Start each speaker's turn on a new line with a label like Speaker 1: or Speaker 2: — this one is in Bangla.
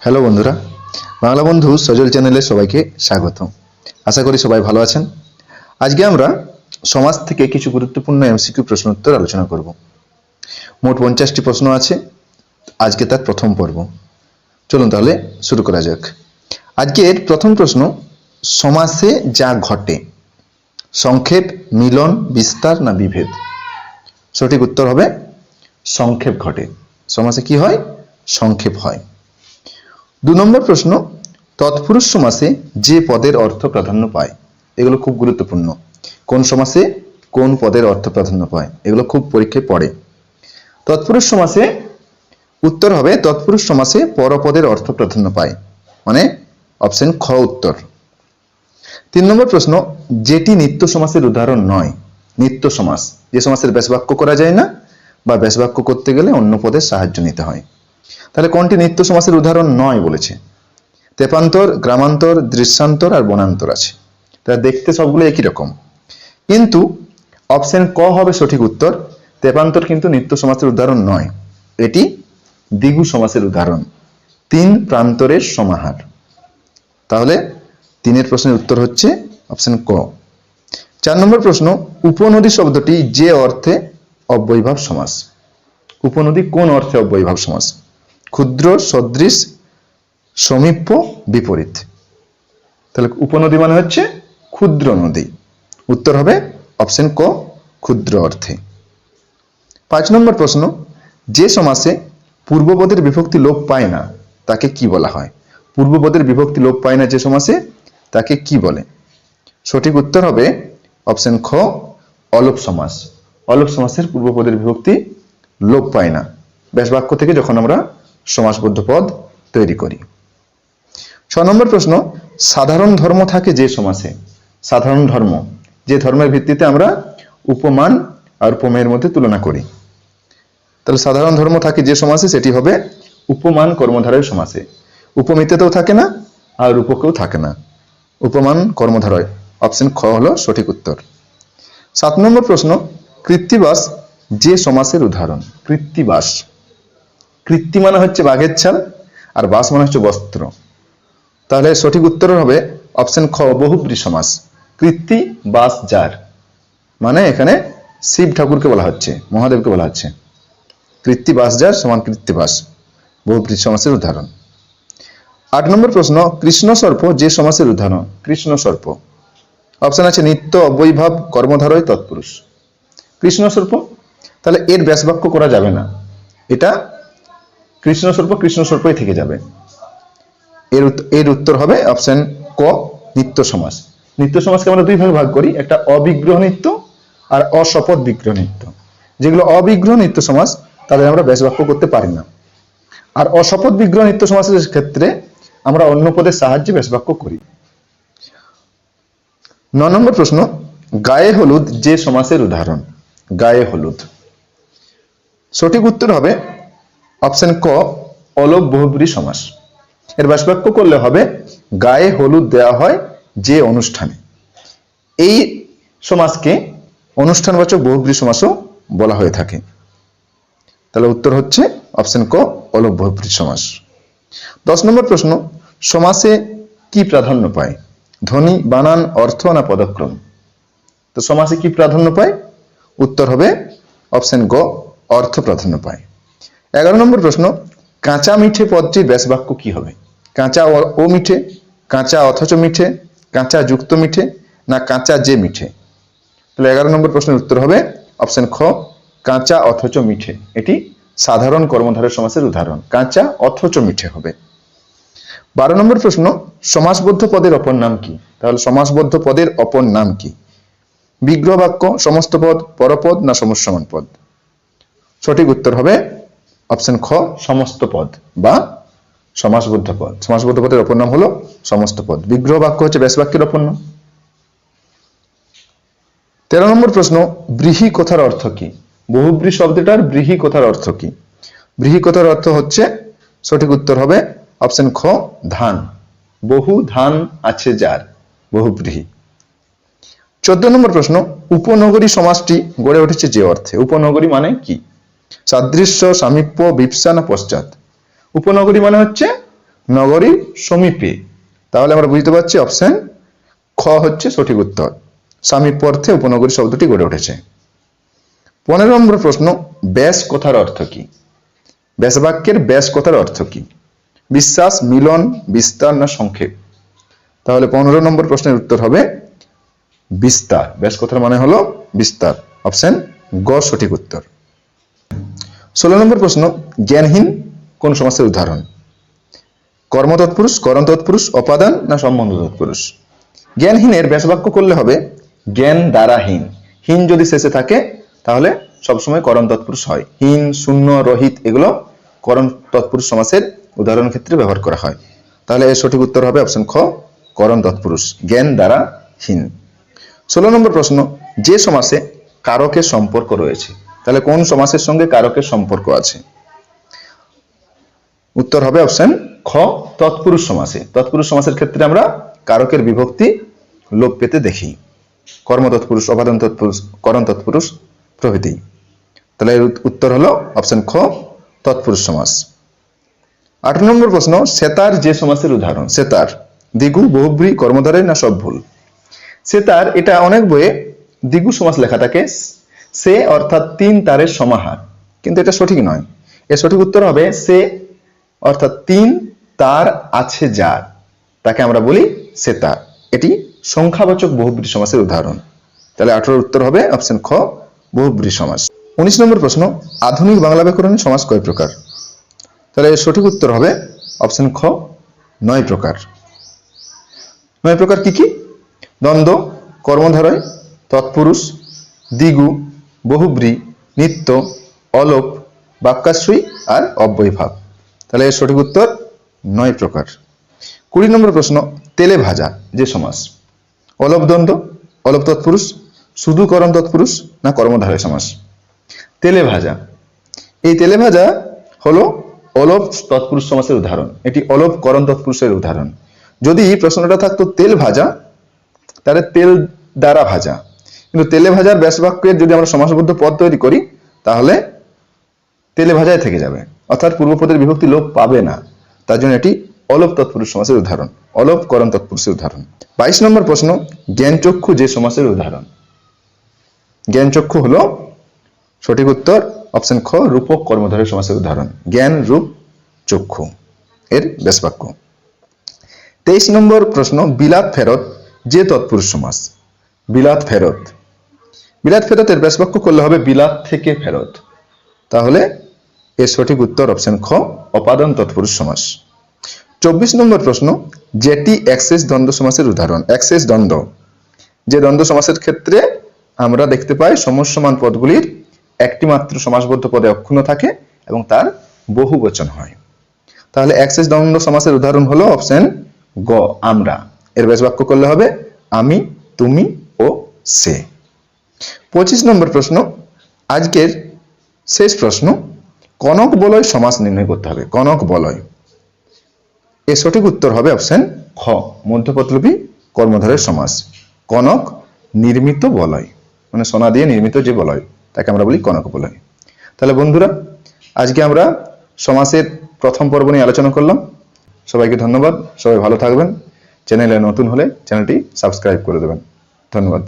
Speaker 1: হ্যালো বন্ধুরা, বাংলা বন্ধু সজল চ্যানেলে সবাইকে স্বাগত। আশা করি সবাই ভালো আছেন। আজকে আমরা সমাজ থেকে কিছু গুরুত্বপূর্ণ এমসিকিউ প্রশ্ন উত্তর আলোচনা করব। মোট 50টি প্রশ্ন আছে, আজকে তার প্রথম পর্ব। চলুন তাহলে শুরু করা যাক। আজকের প্রথম প্রশ্ন, সমাসে যা ঘটে সংক্ষেপ, মিলন, বিস্তার না বিভেদ? সঠিক উত্তর হবে সংক্ষেপ ঘটে। সমাসে কি হয়? সংক্ষেপ হয়। 2 নম্বর প্রশ্ন, তৎপুরুষ সমাসে যে পদের অর্থ প্রাধান্য পায়? এগুলো খুব গুরুত্বপূর্ণ। কোন সমাসে কোন পদের অর্থ প্রাধান্য পায়, এগুলো খুব পরীক্ষায় পড়ে। তৎপুরুষ সমাসে উত্তর হবে তৎপুরুষ সমাসে পরপদের অর্থ প্রাধান্য পায়, মানে অপশন খ উত্তর। 3 নম্বর প্রশ্ন, যেটি নিত্য সমাসের উদাহরণ নয়। নিত্য সমাস, যে সমাসের ব্যাসবাক্য করা যায় না বা ব্যাসবাক্য করতে গেলে অন্য পদের সাহায্য নিতে হয়। তাহলে কোনটি নিত্য সমাসের উদাহরণ নয় বলেছে? তেপান্তর, গ্রামান্তর, দৃশ্যান্তর আর বনান্তর আছে। তাহলে দেখতে সবগুলো একই রকম, কিন্তু অপশন ক হবে সঠিক উত্তর। তেপান্তর কিন্তু নিত্য সমাসের উদাহরণ নয়, এটি দ্বিগু সমাসের উদাহরণ। 3 প্রান্তরের সমাহার। তাহলে 3-এর প্রশ্নের উত্তর হচ্ছে অপশন ক। 4 নম্বর প্রশ্ন, উপনদী শব্দটি যে অর্থে অব্যয়ীভাব সমাস। উপনদী কোন অর্থে অব্যয়ীভাব সমাস? ক্ষুদ্র, সদৃশ, সমীপ্য, বিপরীত। তাহলে উপনদী মানে হচ্ছে ক্ষুদ্র নদী। উত্তর হবে অপশন ক, ক্ষুদ্র অর্থে। 5 নম্বর প্রশ্ন, যে সমাসে পূর্বপদের বিভক্তি লোপ পায় না তাকে কি বলা হয়? পূর্বপদের বিভক্তি লোপ পায় না যে সমাসে, তাকে কি বলে? সঠিক উত্তর হবে অপশন খ, অলোপ সমাস। অলোপ সমাসের পূর্বপদের বিভক্তি লোপ পায় না ব্যাসবাক্য থেকে যখন আমরা সমাসবদ্ধ পদ তৈরি করি। 6 নম্বর প্রশ্ন, সাধারণ ধর্ম থাকে যে সমাসে। সাধারণ ধর্ম, যে ধর্মের ভিত্তিতে আমরা উপমান আর উপমেয়ের মধ্যে তুলনা করি। তাহলে সাধারণ ধর্ম থাকে যে সমাসে, সেটি হবে উপমান কর্মধারয় সমাসে। উপমিতেও থাকে না আর রূপকেও থাকে না, উপমান কর্মধারয়। অপশন খ হলো সঠিক উত্তর। 7 নম্বর প্রশ্ন, কৃত্তিবাস যে সমাসের উদাহরণ। কৃত্তিবাস, কৃত্তি মানে হচ্ছে বাঘের ছাল আর বাস মানে হচ্ছে বস্ত্র। তাহলে সঠিক উত্তর হবে অপশন খ, বহুব্রী সমাস। কৃত্তি বাস যার, মানে এখানে শিব ঠাকুরকে বলা হচ্ছে, মহাদেবকে বলা হচ্ছে। কৃত্তি বাস যার সমান কৃত্তিবাস, বহুব্রী সমাসের উদাহরণ। 8 নম্বর প্রশ্ন, কৃষ্ণ সর্প যে সমাসের উদাহরণ। কৃষ্ণ সর্প, অপশন আছে নিত্য, অব্যয়ীভাব, কর্মধারয়, তৎপুরুষ। কৃষ্ণ সর্প, তাহলে এর ব্যাসবাক্য করা যাবে না, এটা কৃষ্ণ সর্প কৃষ্ণ সর্পই থেকে যাবে। এর উত্তর হবে অপশন ক, নিত্য সমাস। নিত্য সমাসকে আমরা 2 ভাগে ভাগ করি, একটা অবিগ্রহ নিত্য আর অশপথ বিগ্রহ নিত্য। যেগুলো অবিগ্রহ নিত্য সমাস তাদের আমরা ব্যাসবাক্য করতে পারি না, আর অশপথ বিগ্রহ নিত্য সমাসের ক্ষেত্রে আমরা অন্য পদের সাহায্যে ব্যাসবাক্য করি। 9 নম্বর প্রশ্ন, গায়ে হলুদ যে সমাসের উদাহরণ। গায়ে হলুদ, সঠিক উত্তর হবে অপশন ক, অলোপ বহুব্রী সমাস। এর ব্যাসবাক্য করলে হবে গায়ে হলুদ দেওয়া হয় যে অনুষ্ঠানে। এই সমাসকে অনুষ্ঠানবাচক বহুব্রী সমাসও বলা হয়ে থাকে। তাহলে উত্তর হচ্ছে অপশন ক, অলোপ বহুব্রী সমাস। 10 নম্বর প্রশ্ন, সমাসে কি প্রাধান্য পায়? ধ্বনি, বানান, অর্থ না পদক্রম? তো সমাসে কি প্রাধান্য পায়? উত্তর হবে অপশন গ, অর্থ প্রাধান্য পায়। 11 নম্বর প্রশ্ন, কাঁচা মিঠে পদটির ব্যাসবাক্য কি হবে? কাঁচা ও মিঠে, কাঁচা অথচ মিঠে, কাঁচা যুক্ত মিঠে না কাঁচা যে মিঠে? তাহলে 11 নম্বর প্রশ্নের উত্তর হবে অপশন খ, কাঁচা অথচ মিঠে। এটি সাধারণ কর্মধারয় সমাসের উদাহরণ, কাঁচা অথচ মিঠে হবে। 12 নম্বর প্রশ্ন, সমাসবদ্ধ পদের অপর নাম কি? তাহলে সমাসবদ্ধ পদের অপর নাম কি? বিগ্রহ বাক্য, সমস্ত পদ, পরপদ না সমসমান পদ? সঠিক উত্তর হবে অপশন খ, সমস্ত পদ বা সমাসবদ্ধ পদ। সমাসবদ্ধ পদের অপর নাম হলো সমস্ত পদ। বিগ্রহ বাক্য হচ্ছে ব্যাসবাক্যের অপর নাম। 13 নম্বর প্রশ্ন, ব্রীহি কথার অর্থ কি? বহুব্রী শব্দটার ব্রীহি কথার অর্থ কি? ব্রীহি কথার অর্থ হচ্ছে, সঠিক উত্তর হবে অপশন খ, ধান। বহু ধান আছে যার, বহুব্রীহি। 14 নম্বর প্রশ্ন, উপনগরী সমাসটি গড়ে উঠেছে যে অর্থে। উপনগরী মানে কি? সাদৃশ্য, সামীপ্য, বিপসা না পশ্চাৎ? উপনগরী মানে হচ্ছে নগরীর সমীপে। তাহলে আমরা বুঝতে পারছি অপশন খ হচ্ছে সঠিক উত্তর। সামীপ্য অর্থে উপনগরী শব্দটি গড়ে উঠেছে। 15 নম্বর প্রশ্ন, ব্যাস কথার অর্থ কি? ব্যাস বাক্যের ব্যাস কথার অর্থ কি? বিশ্বাস, মিলন, বিস্তার না সংক্ষেপ? তাহলে 15 নম্বর প্রশ্নের উত্তর হবে বিস্তার। ব্যাস কথার মানে হলো বিস্তার। অপশন গ সঠিক উত্তর। 16 নম্বর প্রশ্ন, জ্ঞানহীন কোন সমাসের উদাহরণ? কর্ম তৎপুরুষ, করণ তৎপুরুষ, অপাদান না সম্বন্ধ তৎপুরুষ? জ্ঞানহীনের ব্যাস বাক্য করলে হবে জ্ঞান দ্বারাহীন। হীন যদি শেষে থাকে তাহলে সবসময় করণ তৎপুরুষ হয়। হীন, শূন্য, রহিত এগুলো করণ তৎপুরুষ সমাসের উদাহরণ ক্ষেত্রে ব্যবহার করা হয়। তাহলে এর সঠিক উত্তর হবে অপশন খ করণ তৎপুরুষ, জ্ঞান দ্বারা হীন। 16 নম্বর প্রশ্ন, যে সমাসে কারকের সম্পর্ক রয়েছে, তাহলে কোন সমাসের সঙ্গে কারকের সম্পর্ক আছে? উত্তর হবে অপশন খ তৎপুরুষ সমাসে। তৎপুরুষ সমাসের ক্ষেত্রে আমরা কারকের বিভক্তি লোপ পেতে দেখি। কর্ম তৎপুরুষ, অপাদান তৎপুরুষ, করণ তৎপুরুষ প্রভৃতি। তাহলে এর উত্তর হলো অপশন খ তৎপুরুষ সমাস। 18 নম্বর প্রশ্ন, সেতার যে সমাসের উদাহরণ? সেতার দ্বিগু, বহুব্রী, কর্মধারয় না সব ভুল? সেতার এটা অনেক বইয়ে দ্বিগু সমাস লেখা থাকে, সে অর্থাৎ 3 তারের সমাহার, কিন্তু এটা সঠিক নয়। এর সঠিক উত্তর হবে সে অর্থাৎ 3 তার আছে যার, তাকে আমরা বলি সেতার। এটি সংখ্যাবাচক বহুব্রী সমাসের উদাহরণ। তাহলে 18 উত্তর হবে অপশন খ বহুব্রী সমাস। 19 নম্বর প্রশ্ন, আধুনিক বাংলা ব্যাকরণে সমাস কয় প্রকার? তাহলে এর সঠিক উত্তর হবে অপশন খ 9 প্রকার। 9 প্রকার কি কি? দ্বন্দ্ব, কর্মধারয়, তৎপুরুষ, দ্বিগু, বহুব্রী, নিত্য, অলোপ, বাক্যাশ্রয়ী আর অব্যয়ভাব। তাহলে এর সঠিক উত্তর 9 প্রকার। 20 নম্বর প্রশ্ন, তেলে ভাজা যে সমাস? অলোপ দ্বন্দ্ব, অলোপ তৎপুরুষ, শুধু করণ তৎপুরুষ না কর্মধারয় সমাস? তেলে ভাজা, এই তেলে ভাজা হলো অলোপ তৎপুরুষ সমাসের উদাহরণ। এটি অলোপ করণ তৎপুরুষের উদাহরণ। যদি প্রশ্নটা থাকতো তেল ভাজা, তাহলে তেল দ্বারা ভাজা, কিন্তু তেলে ভাজার ব্যাস বাক্যের যদি আমরা সমাসবদ্ধ পদ তৈরি করি তাহলে তেলে ভাজায় থেকে যাবে, অর্থাৎ পূর্বপদের বিভক্তি লোপ পাবে না। তার জন্য এটি অলোপ তৎপুরুষ সমাসের উদাহরণ, অলোপ করণ তৎপুরুষের উদাহরণ। 22 নম্বর প্রশ্ন, জ্ঞানচক্ষু যে সমাসের উদাহরণ? জ্ঞানচক্ষু হলো সঠিক উত্তর অপশন খ রূপক কর্মধারয় সমাসের উদাহরণ। জ্ঞান, রূপ, চক্ষু এর ব্যাস বাক্য। 23 নম্বর প্রশ্ন, বিলাত ফেরত যে তৎপুরুষ সমাস? বিলাত ফেরত, বিলাত ফেরতের ব্যাস বাক্য করলে হবে বিলাত থেকে ফেরত। তাহলে এর সঠিক উত্তর অপশন খ অপাদান তৎপুরুষ সমাস। 24 নম্বর প্রশ্ন, যেটি অ্যাক্সেস দ্বন্দ্ব সমাসের উদাহরণ? অ্যাক্সেস দ্বন্দ্ব, যে দ্বন্দ্ব সমাসের ক্ষেত্রে আমরা দেখতে পাই সমসমান পদগুলির একটি মাত্র সমাসবদ্ধ পদে অক্ষুণ্ণ থাকে এবং তার বহু বচন হয়। তাহলে অ্যাক্সেস দ্বন্দ্ব সমাসের উদাহরণ হলো অপশন গ আমরা। এর ব্যাস বাক্য করলে হবে আমি, তুমি ও সে। 25 নম্বর প্রশ্ন, আজকের শেষ প্রশ্ন, কনক বলয় সমাস নির্ণয় করতে হবে। কনক বলয়, এর সঠিক উত্তর হবে অপশন খ মধ্যপদলোপী কর্মধারয় সমাস। কনক নির্মিত বলয়, মানে সোনা দিয়ে নির্মিত যে বলয় তাকে আমরা বলি কনক বলয়। তাহলে বন্ধুরা, আজকে আমরা সমাসের প্রথম পর্ব নিয়ে আলোচনা করলাম। সবাইকে ধন্যবাদ, সবাই ভালো থাকবেন। চ্যানেলে নতুন হলে চ্যানেলটি সাবস্ক্রাইব করে দেবেন। ধন্যবাদ।